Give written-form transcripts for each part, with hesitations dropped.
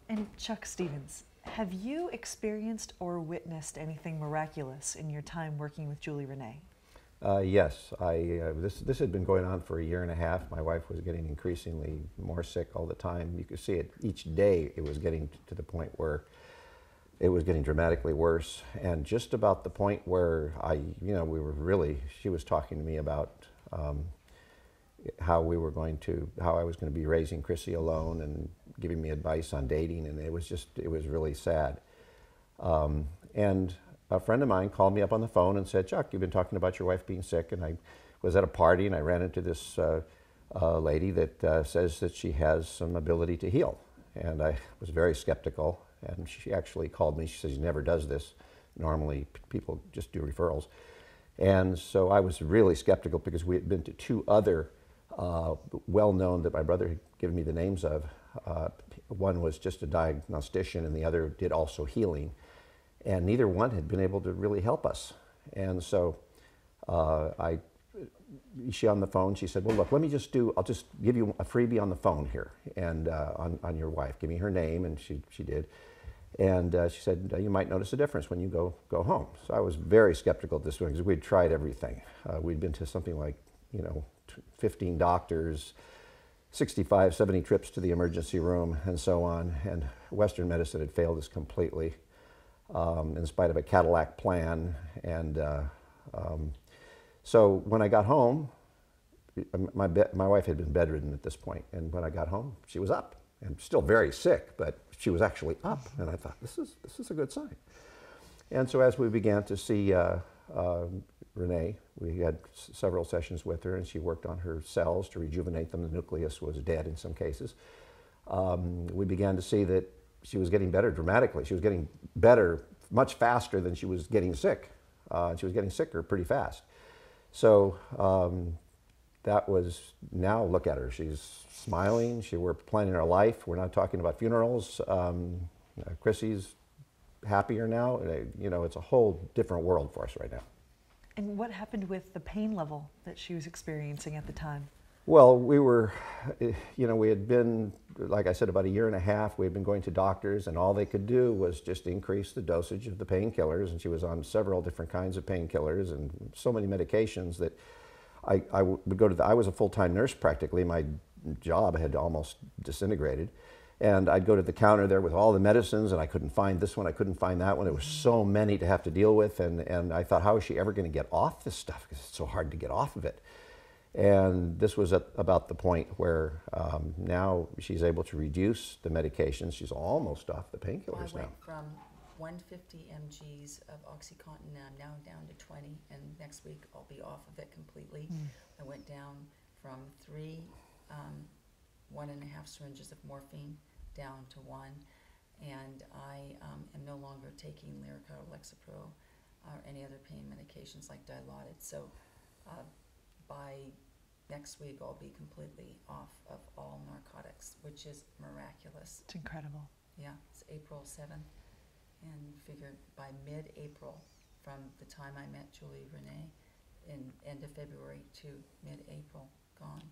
And Chuck Stevens, have you experienced or witnessed anything miraculous in your time working with Julie Renee? Yes, this had been going on for a year and a half. My wife was getting increasingly more sick all the time. You could see it each day. It was getting to the point where it was getting dramatically worse, and just about the point where she was talking to me about how I was going to be raising Chrissy alone and giving me advice on dating, and it was really sad. And a friend of mine called me up on the phone and said, "Chuck, you've been talking about your wife being sick," and I was at a party and I ran into this lady that says that she has some ability to heal. And I was very skeptical, and she actually called me. She says, "She never does this. Normally people just do referrals." And so I was really skeptical because we had been to two other well-known that my brother had given me the names of. One was just a diagnostician and the other did also healing. And neither one had been able to really help us. And so she on the phone, she said, "Well, look, I'll just give you a freebie on the phone here and on your wife. Give me her name," and she did. And she said, "You might notice a difference when you go home." So I was very skeptical at this one because we'd tried everything. We'd been to something like, 15 doctors, 65, 70 trips to the emergency room, and so on. And Western medicine had failed us completely, in spite of a Cadillac plan. And so when I got home, my wife had been bedridden at this point, and when I got home, she was up and still very sick, but she was actually up, and I thought, this is a good sign. And so as we began to see Renee, we had several sessions with her, and she worked on her cells to rejuvenate them. The nucleus was dead in some cases. We began to see that she was getting better dramatically. She was getting better much faster than she was getting sick. She was getting sicker pretty fast. So that was, now look at her. She's smiling. We're planning our life. We're not talking about funerals. Chrissy's happier now. It's a whole different world for us right now. And what happened with the pain level that she was experiencing at the time? Well, we had been, like I said, about a year and a half. We had been going to doctors, and all they could do was just increase the dosage of the painkillers. And she was on several different kinds of painkillers and so many medications that I would go to I was a full-time nurse practically. My job had almost disintegrated. And I'd go to the counter there with all the medicines, and I couldn't find this one, I couldn't find that one. There were so many to have to deal with, and I thought, how is she ever going to get off this stuff? Because it's so hard to get off of it. And this was at about the point where now she's able to reduce the medications. She's almost off the painkillers now. I went from 150 mgs of OxyContin, I'm now down to 20, and next week I'll be off of it completely. I went down from 3 1.5 syringes of morphine down to 1, and I am no longer taking Lyrica or Lexapro or any other pain medications like Dilaudid. So by next week I'll be completely off of all narcotics, which is miraculous. It's incredible. Yeah, it's April 7th, and figured by mid-April, from the time I met Julie Renee in end of February to mid-April, gone.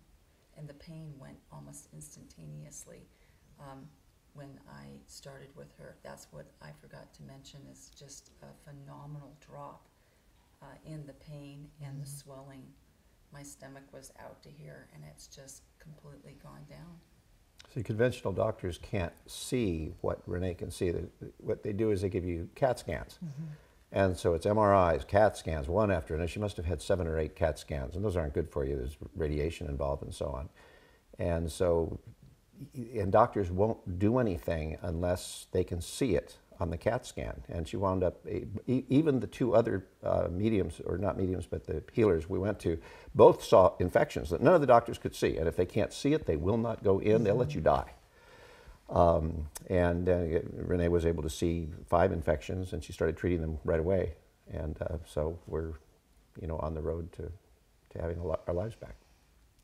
And the pain went almost instantaneously when I started with her. That's what I forgot to mention, is just a phenomenal drop in the pain and the swelling. My stomach was out to here, and it's just completely gone down. See, conventional doctors can't see what Renee can see. What they do is they give you CAT scans. And so it's MRIs, CAT scans, one after another. She must have had 7 or 8 CAT scans, and those aren't good for you. There's radiation involved and so on. And so, and doctors won't do anything unless they can see it on the CAT scan. And she wound up, even the 2 other mediums, or not mediums, but the healers we went to, both saw infections that none of the doctors could see. And if they can't see it, they will not go in. They'll let you die. Renee was able to see 5 infections, and she started treating them right away. And so we're, on the road to having our lives back.